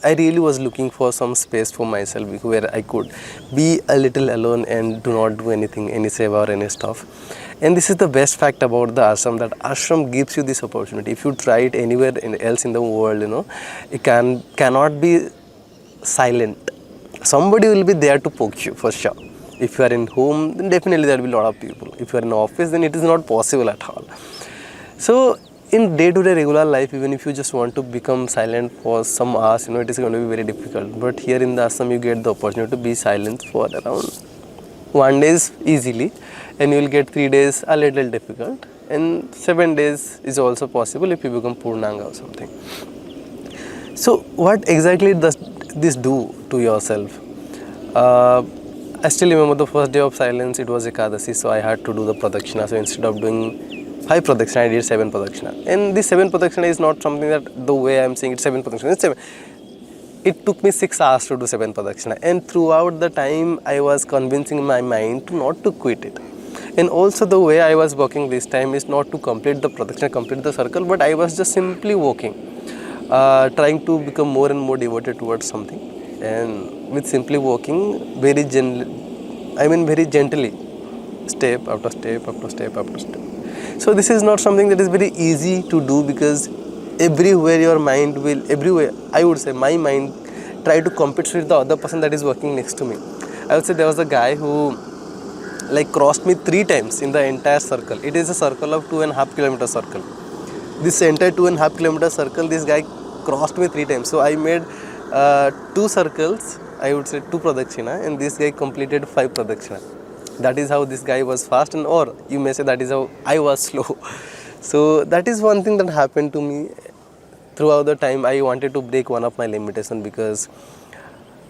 I really was looking for some space for myself where I could be a little alone and do not do anything, any seva or any stuff. And this is the best fact about the ashram, that ashram gives you this opportunity. If you try it anywhere else in the world, it cannot be silent. Somebody will be there to poke you for sure. If you are in home, then definitely there will be a lot of people. If you are in office, then it is not possible at all. So in day-to-day regular life, even if you just want to become silent for some hours, it is going to be very difficult. But here in the ashram, you get the opportunity to be silent for around 1 day easily, and you will get 3 days a little difficult, and 7 days is also possible if you become Purnanga or something. So what exactly does this do to yourself? I still remember the first day of silence, it was Ekadasi, so I had to do the pradakshina. So instead of doing 5 pradakshina, I did 7 pradakshina. And this 7 pradakshina is not something that the way I am saying it's 7 pradakshina, it's 7. It took me 6 hours to do 7 pradakshina, and throughout the time I was convincing my mind to not to quit it. And also the way I was walking this time is not to complete the pradakshina, complete the circle, but I was just simply walking, trying to become more and more devoted towards something. And with simply walking very gently, step after step after step after step. So this is not something that is very easy to do, because everywhere your mind will, everywhere I would say my mind try to compete with the other person that is working next to me. I would say there was a guy who crossed me 3 times in the entire circle. It is a circle of 2.5 kilometer circle. This entire 2.5 kilometer circle, this guy crossed me 3 times. So I made 2 circles, I would say 2 pradakshina, and this guy completed 5 pradakshina. That is how this guy was fast, and or you may say that is how I was slow. So that is one thing that happened to me throughout the time. I wanted to break one of my limitations, because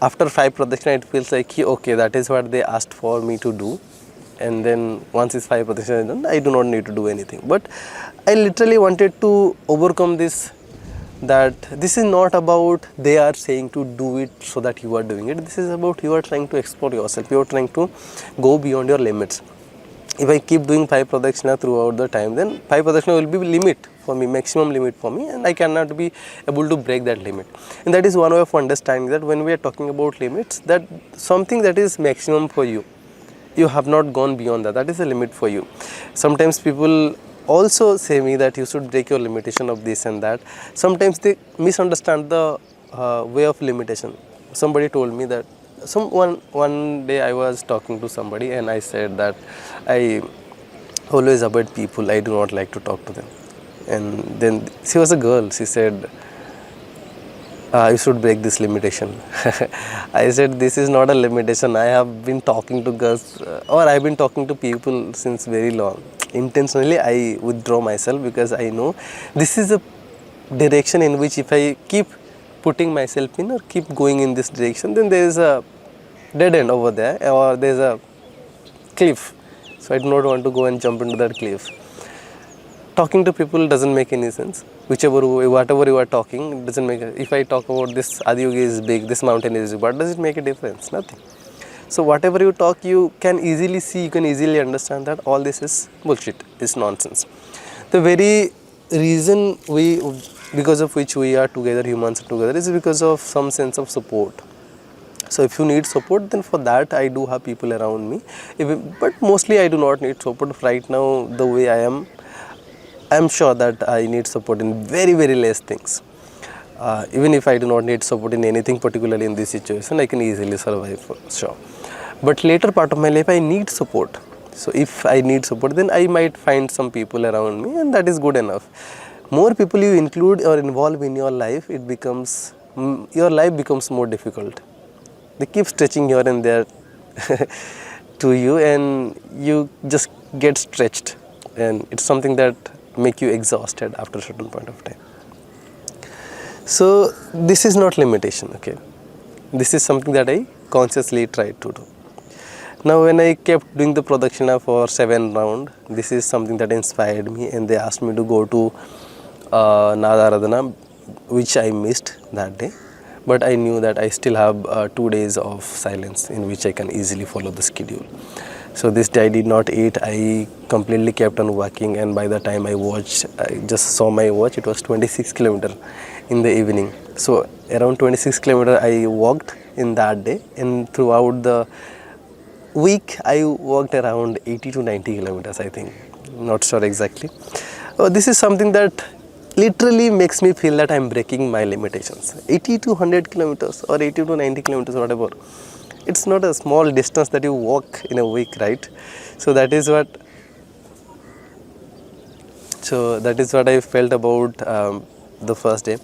after 5 pradakshina it feels like, okay, that is what they asked for me to do, and then once it's 5 pradakshina is done, I do not need to do anything. But I literally wanted to overcome this, that this is not about they are saying to do it so that you are doing it. This is about you are trying to explore yourself, you are trying to go beyond your limits. If I keep doing 5 pradakshina throughout the time, then 5 pradakshina will be limit for me, maximum limit for me, and I cannot be able to break that limit. And that is one way of understanding that when we are talking about limits, that something that is maximum for you, you have not gone beyond that, that is a limit for you. Sometimes people also say me that you should break your limitation of this and that. Sometimes they misunderstand the way of limitation. Somebody told me that, one day I was talking to somebody and I said that I always avoid people, I do not like to talk to them. And then she was a girl, she said, you should break this limitation. I said, this is not a limitation. I have been talking to girls, or I have been talking to people since very long. Intentionally I withdraw myself, because I know this is a direction in which if I keep putting myself in or keep going in this direction, then there is a dead end over there, or there is a cliff. So I do not want to go and jump into that cliff. Talking to people doesn't make any sense. Whatever you are talking, it doesn't make. If I talk about this Adiyogi is big, this mountain is big, what does it make a difference? Nothing. So whatever you talk, you can easily see, you can easily understand that all this is bullshit, is nonsense. The very reason because of which we are together, humans are together, is because of some sense of support. So if you need support, then for that I do have people around me. But mostly I do not need support right now. The way I am sure that I need support in very, very less things. Even if I do not need support in anything, particularly in this situation, I can easily survive for sure. But later part of my life, I need support. So if I need support, then I might find some people around me, and that is good enough. More people you include or involve in your life, your life becomes more difficult. They keep stretching here and there to you, and you just get stretched, and it's something that make you exhausted after a certain point of time. So this is not limitation, okay. This is something that I consciously tried to do. Now when I kept doing the pradakshina for 7 rounds, this is something that inspired me, and they asked me to go to Nadaradhana, which I missed that day. But I knew that I still have 2 days of silence in which I can easily follow the schedule. So this day I did not eat, I completely kept on walking, and by the time I just saw my watch, it was 26 kilometers in the evening. So around 26 kilometers I walked in that day, and throughout the week I walked around 80 to 90 kilometers, I think, not sure exactly. This is something that literally makes me feel that I'm breaking my limitations. 80 to 100 kilometers or 80 to 90 kilometers, whatever. It's not a small distance that you walk in a week, right? So that is what I felt about the first day.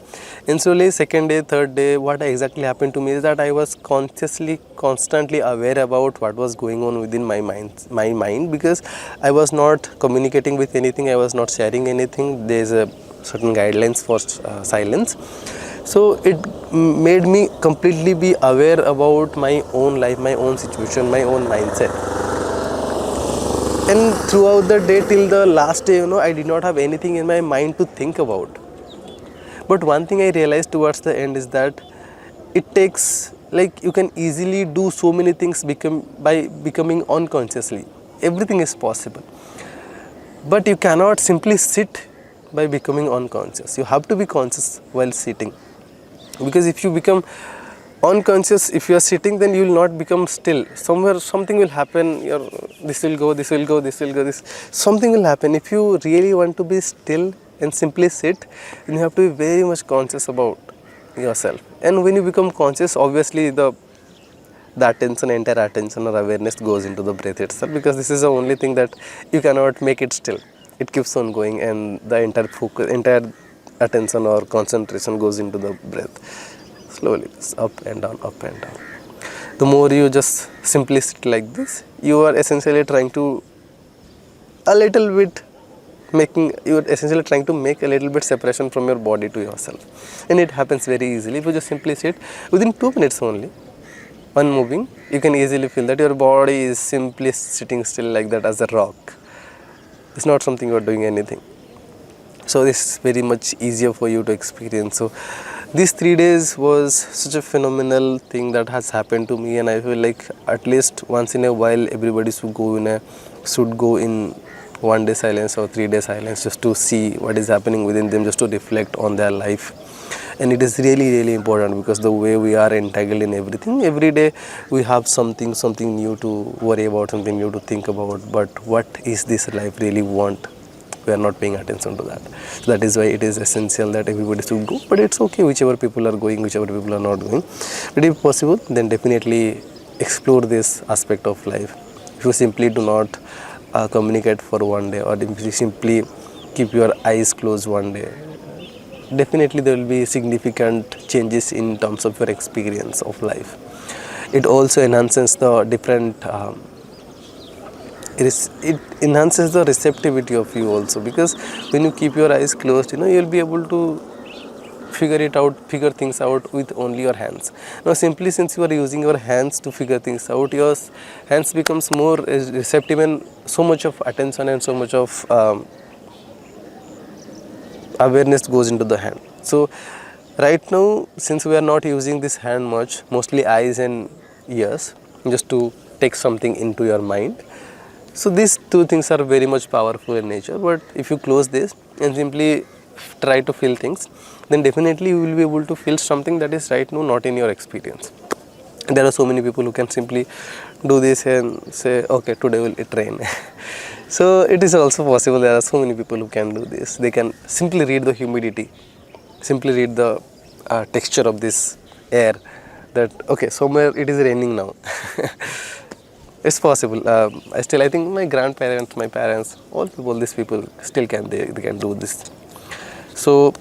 And slowly, second day, third day, what exactly happened to me is that I was constantly aware about what was going on within my mind, because I was not communicating with anything, I was not sharing anything. There is a certain guidelines for silence. So it made me completely be aware about my own life, my own situation, my own mindset. And throughout the day till the last day, I did not have anything in my mind to think about. But one thing I realized towards the end is that it takes, like, you can easily do so many things by becoming unconsciously. Everything is possible. But you cannot simply sit by becoming unconscious. You have to be conscious while sitting. Because if you become unconscious, if you are sitting, then you will not become still. Somewhere something will happen. This will go, this will go, this will go, this. Something will happen. If you really want to be still and simply sit, then you have to be very much conscious about yourself. And when you become conscious, obviously the entire attention or awareness goes into the breath itself, because this is the only thing that you cannot make it still. It keeps on going, and the entire attention or concentration goes into the breath. Slowly, up and down, up and down. The more you just simply sit like this, you are essentially trying to essentially trying to make a little bit separation from your body to yourself. And it happens very easily. If you just simply sit, within 2 minutes only, unmoving, you can easily feel that your body is simply sitting still like that as a rock. It's not something you are doing anything. So this is very much easier for you to experience. So these 3 days was such a phenomenal thing that has happened to me, and I feel like at least once in a while everybody should go in 1 day silence or 3 day silence, just to see what is happening within them, just to reflect on their life. And it is really, really important, because the way we are entangled in everything, every day we have something new to worry about, something new to think about. But what is this life really want? We are not paying attention to that. So that is why it is essential that everybody should go. But it's okay, whichever people are going, whichever people are not going. But if possible, then definitely explore this aspect of life. If you simply do not communicate for 1 day, or if you simply keep your eyes closed 1 day, definitely there will be significant changes in terms of your experience of life. It also enhances the it enhances the receptivity of you also, because when you keep your eyes closed, you'll be able to figure things out with only your hands. Now simply, since you are using your hands to figure things out, your hands becomes more receptive, and so much of attention and so much of awareness goes into the hand. So right now, since we are not using this hand much, mostly eyes and ears, just to take something into your mind. So these two things are very much powerful in nature. But if you close this and simply try to feel things, then definitely you will be able to feel something that is right now not in your experience. There are so many people who can simply do this and say, okay, today will it rain. So it is also possible. There are so many people who can do this. They can simply read the humidity, simply read the texture of this air, that okay, somewhere it is raining now. It's possible. I think my grandparents, my parents, all these people still they can do this. So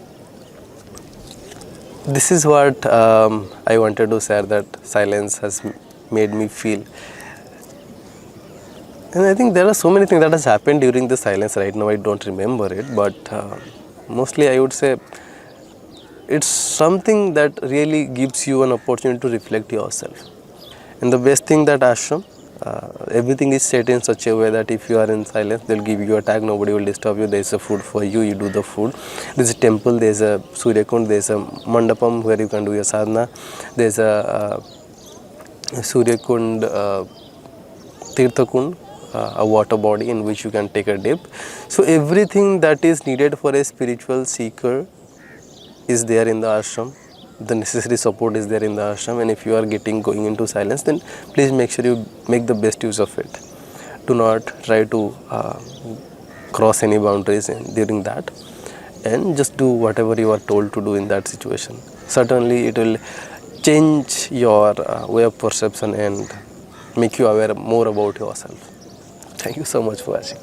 this is what I wanted to share, that silence has made me feel. And I think there are so many things that has happened during the silence. Right now I don't remember it, but mostly I would say it's something that really gives you an opportunity to reflect yourself. And the best thing that ashram, everything is set in such a way that if you are in silence, they'll give you a tag, nobody will disturb you, there is a food for you, you do the food. There is a temple, there is a Surya Kund, there is a mandapam where you can do your sadhana, there is a Surya Kund, Tirtha Kund, a water body in which you can take a dip. So everything that is needed for a spiritual seeker is there in the ashram. the necessary support is there in the ashram, and if you are going into silence, then please make sure you make the best use of it. Do not try to cross any boundaries during that, and just do whatever you are told to do in that situation. Certainly it will change your way of perception and make you aware more about yourself. Thank you so much for watching.